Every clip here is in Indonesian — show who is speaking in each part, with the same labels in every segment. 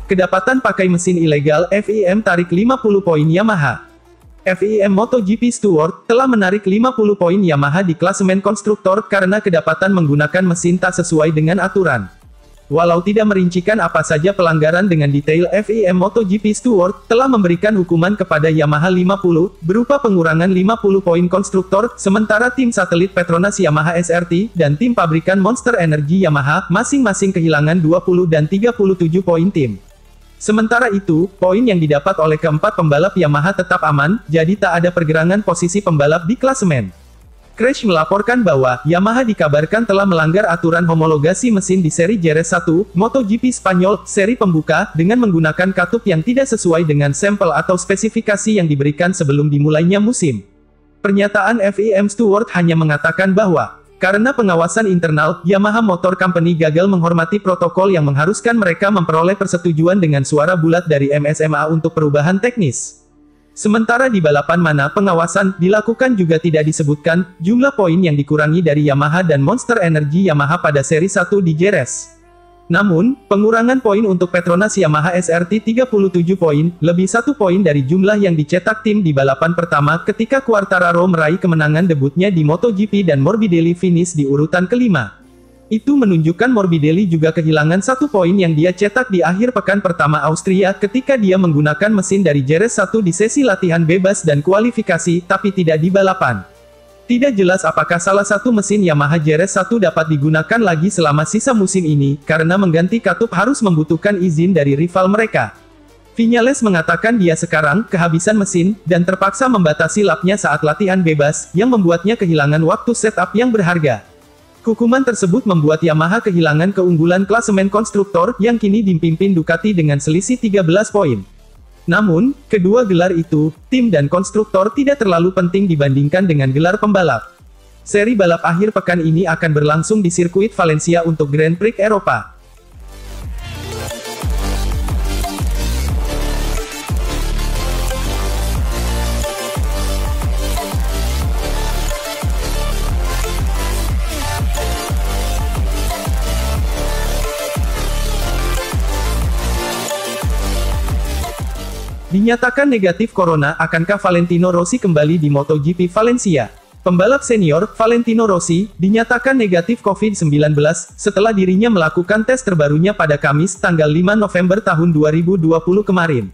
Speaker 1: Kedapatan pakai mesin ilegal, FIM tarik 50 poin Yamaha. FIM MotoGP Stewart telah menarik 50 poin Yamaha di klasemen konstruktor karena kedapatan menggunakan mesin tak sesuai dengan aturan. Walau tidak merincikan apa saja pelanggaran dengan detail, FIM MotoGP Stewart telah memberikan hukuman kepada Yamaha 50, berupa pengurangan 50 poin konstruktor, sementara tim satelit Petronas Yamaha SRT, dan tim pabrikan Monster Energy Yamaha, masing-masing kehilangan 20 dan 37 poin tim. Sementara itu, poin yang didapat oleh keempat pembalap Yamaha tetap aman, jadi tak ada pergerangan posisi pembalap di klasemen. Crash melaporkan bahwa Yamaha dikabarkan telah melanggar aturan homologasi mesin di seri JRS1, MotoGP Spanyol, seri pembuka, dengan menggunakan katup yang tidak sesuai dengan sampel atau spesifikasi yang diberikan sebelum dimulainya musim. Pernyataan FIM Stewart hanya mengatakan bahwa, karena pengawasan internal, Yamaha Motor Company gagal menghormati protokol yang mengharuskan mereka memperoleh persetujuan dengan suara bulat dari MSMA untuk perubahan teknis. Sementara di balapan mana pengawasan dilakukan juga tidak disebutkan jumlah poin yang dikurangi dari Yamaha dan Monster Energy Yamaha pada seri 1 di JRS. Namun, pengurangan poin untuk Petronas Yamaha SRT 37 poin, lebih 1 poin dari jumlah yang dicetak tim di balapan pertama ketika Quartararo meraih kemenangan debutnya di MotoGP dan Morbidelli finish di urutan kelima. Itu menunjukkan Morbidelli juga kehilangan 1 poin yang dia cetak di akhir pekan pertama Austria ketika dia menggunakan mesin dari JRS1 di sesi latihan bebas dan kualifikasi, tapi tidak di balapan. Tidak jelas apakah salah satu mesin Yamaha JRS1 dapat digunakan lagi selama sisa musim ini, karena mengganti katup harus membutuhkan izin dari rival mereka. Viñales mengatakan dia sekarang kehabisan mesin, dan terpaksa membatasi lapnya saat latihan bebas, yang membuatnya kehilangan waktu setup yang berharga. Hukuman tersebut membuat Yamaha kehilangan keunggulan klasemen konstruktor yang kini dipimpin Ducati dengan selisih 13 poin. Namun, kedua gelar itu, tim dan konstruktor tidak terlalu penting dibandingkan dengan gelar pembalap. Seri balap akhir pekan ini akan berlangsung di sirkuit Valencia untuk Grand Prix Eropa. Dinyatakan negatif corona, akankah Valentino Rossi kembali di MotoGP Valencia? Pembalap senior, Valentino Rossi, dinyatakan negatif COVID-19, setelah dirinya melakukan tes terbarunya pada Kamis, tanggal 5 November tahun 2020 kemarin.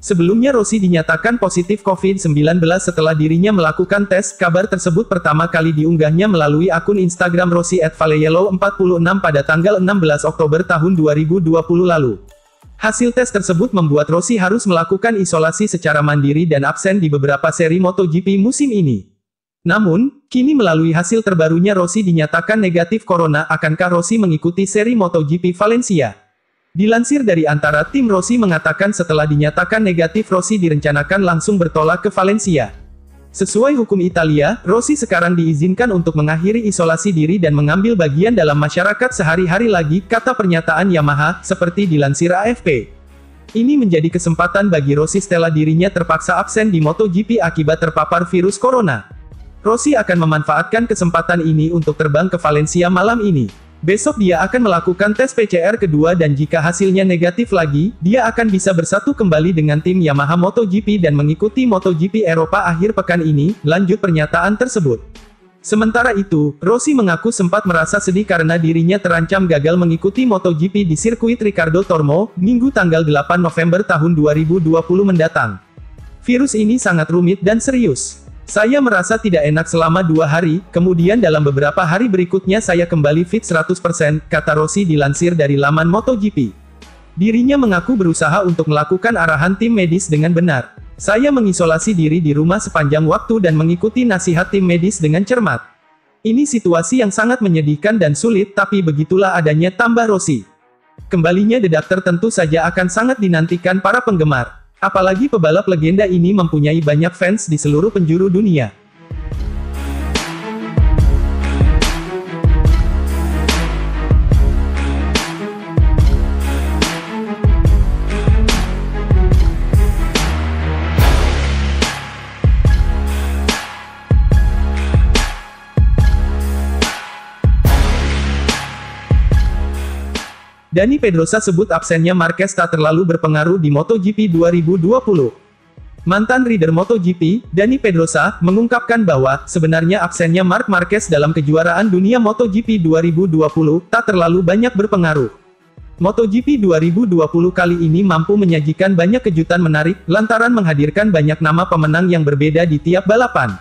Speaker 1: Sebelumnya Rossi dinyatakan positif COVID-19 setelah dirinya melakukan tes. Kabar tersebut pertama kali diunggahnya melalui akun Instagram Rossi @valeyellow46 pada tanggal 16 Oktober tahun 2020 lalu. Hasil tes tersebut membuat Rossi harus melakukan isolasi secara mandiri dan absen di beberapa seri MotoGP musim ini. Namun, kini melalui hasil terbarunya Rossi dinyatakan negatif corona. Akankah Rossi mengikuti seri MotoGP Valencia? Dilansir dari Antara, tim Rossi mengatakan setelah dinyatakan negatif Rossi direncanakan langsung bertolak ke Valencia. Sesuai hukum Italia, Rossi sekarang diizinkan untuk mengakhiri isolasi diri dan mengambil bagian dalam masyarakat sehari-hari lagi, kata pernyataan Yamaha, seperti dilansir AFP. Ini menjadi kesempatan bagi Rossi setelah dirinya terpaksa absen di MotoGP akibat terpapar virus corona. Rossi akan memanfaatkan kesempatan ini untuk terbang ke Valencia malam ini. Besok dia akan melakukan tes PCR kedua dan jika hasilnya negatif lagi, dia akan bisa bersatu kembali dengan tim Yamaha MotoGP dan mengikuti MotoGP Eropa akhir pekan ini, lanjut pernyataan tersebut. Sementara itu, Rossi mengaku sempat merasa sedih karena dirinya terancam gagal mengikuti MotoGP di sirkuit Ricardo Tormo, Minggu tanggal 8 November tahun 2020 mendatang. Virus ini sangat rumit dan serius. Saya merasa tidak enak selama 2 hari, kemudian dalam beberapa hari berikutnya saya kembali fit 100%, kata Rossi dilansir dari laman MotoGP. Dirinya mengaku berusaha untuk melakukan arahan tim medis dengan benar. Saya mengisolasi diri di rumah sepanjang waktu dan mengikuti nasihat tim medis dengan cermat. Ini situasi yang sangat menyedihkan dan sulit, tapi begitulah adanya, tambah Rossi. Kembalinya The Doctor tentu saja akan sangat dinantikan para penggemar. Apalagi pebalap legenda ini mempunyai banyak fans di seluruh penjuru dunia. Dani Pedrosa sebut absennya Marquez tak terlalu berpengaruh di MotoGP 2020. Mantan rider MotoGP, Dani Pedrosa, mengungkapkan bahwa, sebenarnya absennya Marc Marquez dalam kejuaraan dunia MotoGP 2020, tak terlalu banyak berpengaruh. MotoGP 2020 kali ini mampu menyajikan banyak kejutan menarik, lantaran menghadirkan banyak nama pemenang yang berbeda di tiap balapan.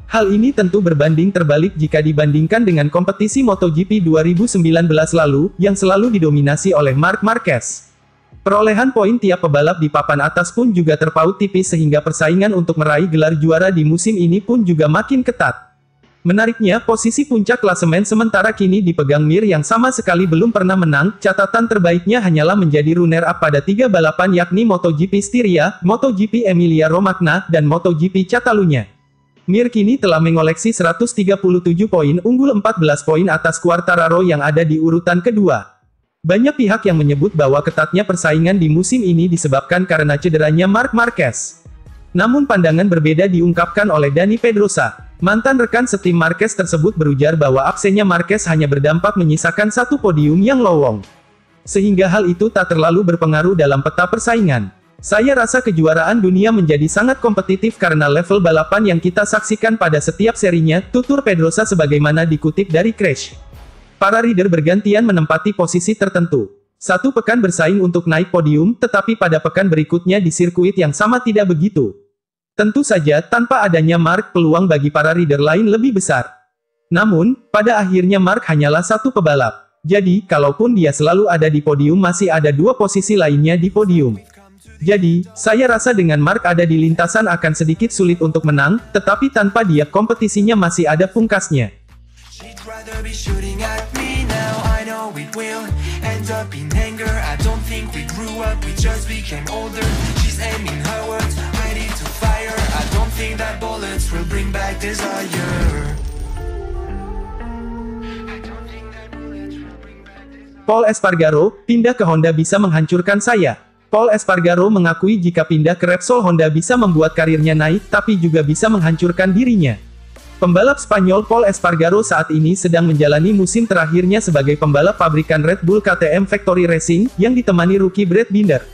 Speaker 1: Hal ini tentu berbanding terbalik jika dibandingkan dengan kompetisi MotoGP 2019 lalu, yang selalu didominasi oleh Marc Marquez. Perolehan poin tiap pebalap di papan atas pun juga terpaut tipis sehingga persaingan untuk meraih gelar juara di musim ini pun juga makin ketat. Menariknya, posisi puncak klasemen sementara kini dipegang Mir yang sama sekali belum pernah menang. Catatan terbaiknya hanyalah menjadi runner-up pada 3 balapan yakni MotoGP Styria, MotoGP Emilia-Romagna, dan MotoGP Catalunya. Mir kini telah mengoleksi 137 poin, unggul 14 poin atas Quartararo yang ada di urutan kedua. Banyak pihak yang menyebut bahwa ketatnya persaingan di musim ini disebabkan karena cederanya Marc Marquez. Namun pandangan berbeda diungkapkan oleh Dani Pedrosa. Mantan rekan setim Marquez tersebut berujar bahwa absennya Marquez hanya berdampak menyisakan 1 podium yang lowong. Sehingga hal itu tak terlalu berpengaruh dalam peta persaingan. Saya rasa kejuaraan dunia menjadi sangat kompetitif karena level balapan yang kita saksikan pada setiap serinya, tutur Pedrosa sebagaimana dikutip dari Crash. Para rider bergantian menempati posisi tertentu. 1 pekan bersaing untuk naik podium, tetapi pada pekan berikutnya di sirkuit yang sama tidak begitu. Tentu saja, tanpa adanya Marc, peluang bagi para rider lain lebih besar. Namun, pada akhirnya Marc hanyalah 1 pebalap. Jadi, kalaupun dia selalu ada di podium masih ada 2 posisi lainnya di podium. Jadi, saya rasa dengan Marc ada di lintasan akan sedikit sulit untuk menang, tetapi tanpa dia kompetisinya masih ada pungkasnya. Pol Espargaro, pindah ke Honda bisa menghancurkan saya. Pol Espargaro mengakui jika pindah ke Repsol Honda bisa membuat karirnya naik, tapi juga bisa menghancurkan dirinya. Pembalap Spanyol Pol Espargaro saat ini sedang menjalani musim terakhirnya sebagai pembalap pabrikan Red Bull KTM Factory Racing, yang ditemani rookie Brad Binder.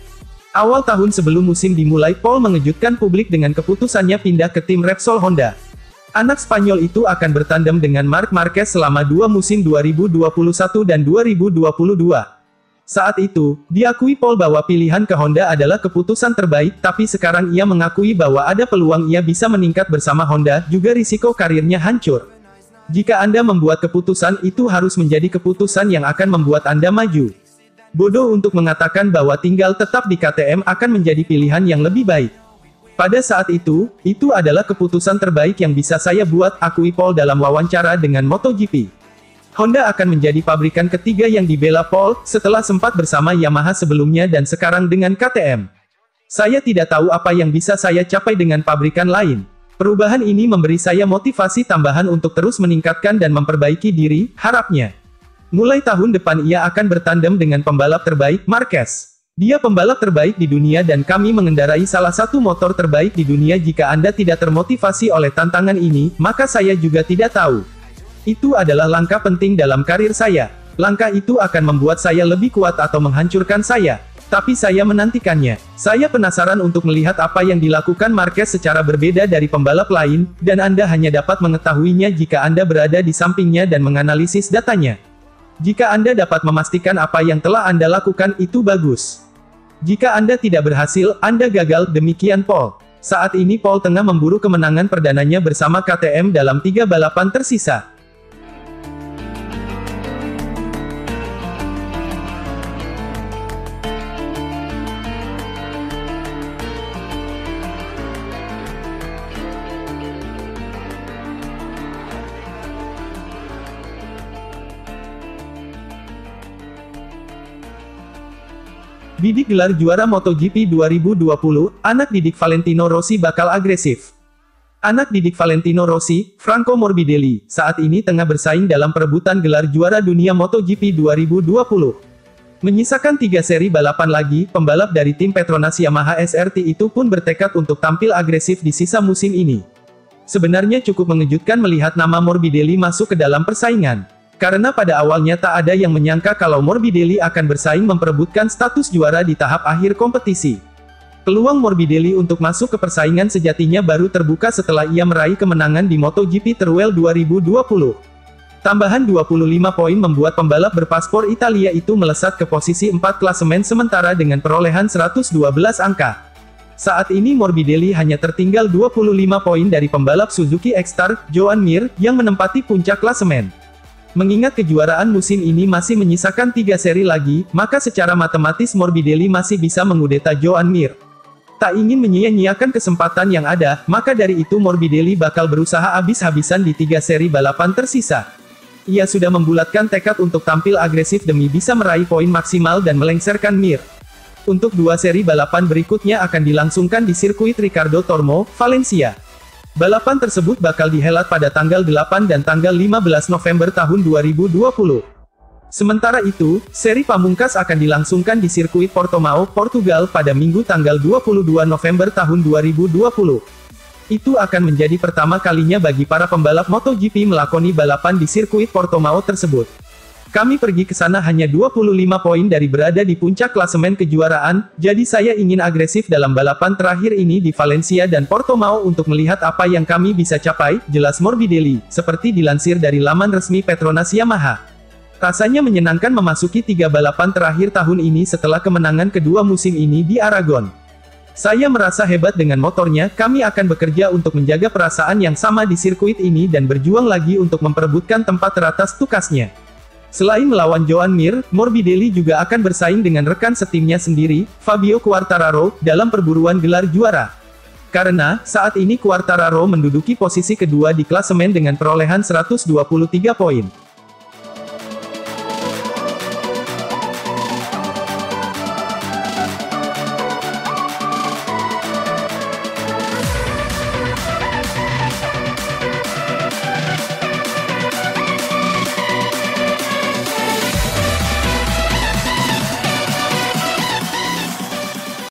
Speaker 1: Awal tahun sebelum musim dimulai, Pol mengejutkan publik dengan keputusannya pindah ke tim Repsol Honda. Anak Spanyol itu akan bertandem dengan Marc Marquez selama 2 musim 2021 dan 2022. Saat itu, diakui Pol bahwa pilihan ke Honda adalah keputusan terbaik, tapi sekarang ia mengakui bahwa ada peluang ia bisa meningkat bersama Honda, juga risiko karirnya hancur. Jika Anda membuat keputusan, itu harus menjadi keputusan yang akan membuat Anda maju. Bodoh untuk mengatakan bahwa tinggal tetap di KTM akan menjadi pilihan yang lebih baik. Pada saat itu adalah keputusan terbaik yang bisa saya buat, akui Pol dalam wawancara dengan MotoGP. Honda akan menjadi pabrikan ketiga yang dibela Pol, setelah sempat bersama Yamaha sebelumnya dan sekarang dengan KTM. Saya tidak tahu apa yang bisa saya capai dengan pabrikan lain. Perubahan ini memberi saya motivasi tambahan untuk terus meningkatkan dan memperbaiki diri, harapnya. Mulai tahun depan ia akan bertandem dengan pembalap terbaik, Marquez. Dia pembalap terbaik di dunia dan kami mengendarai salah satu motor terbaik di dunia. Jika Anda tidak termotivasi oleh tantangan ini, maka saya juga tidak tahu. Itu adalah langkah penting dalam karir saya. Langkah itu akan membuat saya lebih kuat atau menghancurkan saya. Tapi saya menantikannya. Saya penasaran untuk melihat apa yang dilakukan Marquez secara berbeda dari pembalap lain, dan Anda hanya dapat mengetahuinya jika Anda berada di sampingnya dan menganalisis datanya. Jika Anda dapat memastikan apa yang telah Anda lakukan, itu bagus. Jika Anda tidak berhasil, Anda gagal, demikian Pol. Saat ini Pol tengah memburu kemenangan perdananya bersama KTM dalam 3 balapan tersisa. Bidik gelar juara MotoGP 2020, anak didik Valentino Rossi bakal agresif. Anak didik Valentino Rossi, Franco Morbidelli, saat ini tengah bersaing dalam perebutan gelar juara dunia MotoGP 2020. Menyisakan 3 seri balapan lagi, pembalap dari tim Petronas Yamaha SRT itu pun bertekad untuk tampil agresif di sisa musim ini. Sebenarnya cukup mengejutkan melihat nama Morbidelli masuk ke dalam persaingan. Karena pada awalnya tak ada yang menyangka kalau Morbidelli akan bersaing memperebutkan status juara di tahap akhir kompetisi. Peluang Morbidelli untuk masuk ke persaingan sejatinya baru terbuka setelah ia meraih kemenangan di MotoGP Teruel 2020. Tambahan 25 poin membuat pembalap berpaspor Italia itu melesat ke posisi 4 klasemen sementara dengan perolehan 112 angka. Saat ini Morbidelli hanya tertinggal 25 poin dari pembalap Suzuki X-Star, Joan Mir, yang menempati puncak klasemen. Mengingat kejuaraan musim ini masih menyisakan 3 seri lagi, maka secara matematis Morbidelli masih bisa mengudeta Joan Mir. Tak ingin menyia-nyiakan kesempatan yang ada, maka dari itu Morbidelli bakal berusaha habis-habisan di 3 seri balapan tersisa. Ia sudah membulatkan tekad untuk tampil agresif demi bisa meraih poin maksimal dan melengsarkan Mir. Untuk 2 seri balapan berikutnya akan dilangsungkan di sirkuit Ricardo Tormo, Valencia. Balapan tersebut bakal dihelat pada tanggal 8 dan tanggal 15 November tahun 2020. Sementara itu, seri pamungkas akan dilangsungkan di sirkuit Portimao, Portugal pada Minggu tanggal 22 November tahun 2020. Itu akan menjadi pertama kalinya bagi para pembalap MotoGP melakoni balapan di sirkuit Portimao tersebut. Kami pergi ke sana hanya 25 poin dari berada di puncak klasemen kejuaraan, jadi saya ingin agresif dalam balapan terakhir ini di Valencia dan Portimao untuk melihat apa yang kami bisa capai, jelas Morbidelli, seperti dilansir dari laman resmi Petronas Yamaha. Rasanya menyenangkan memasuki 3 balapan terakhir tahun ini setelah kemenangan kedua musim ini di Aragon. Saya merasa hebat dengan motornya, kami akan bekerja untuk menjaga perasaan yang sama di sirkuit ini dan berjuang lagi untuk memperebutkan tempat teratas tukasnya. Selain melawan Joan Mir, Morbidelli juga akan bersaing dengan rekan setimnya sendiri, Fabio Quartararo, dalam perburuan gelar juara. Karena, saat ini Quartararo menduduki posisi kedua di klasemen dengan perolehan 123 poin.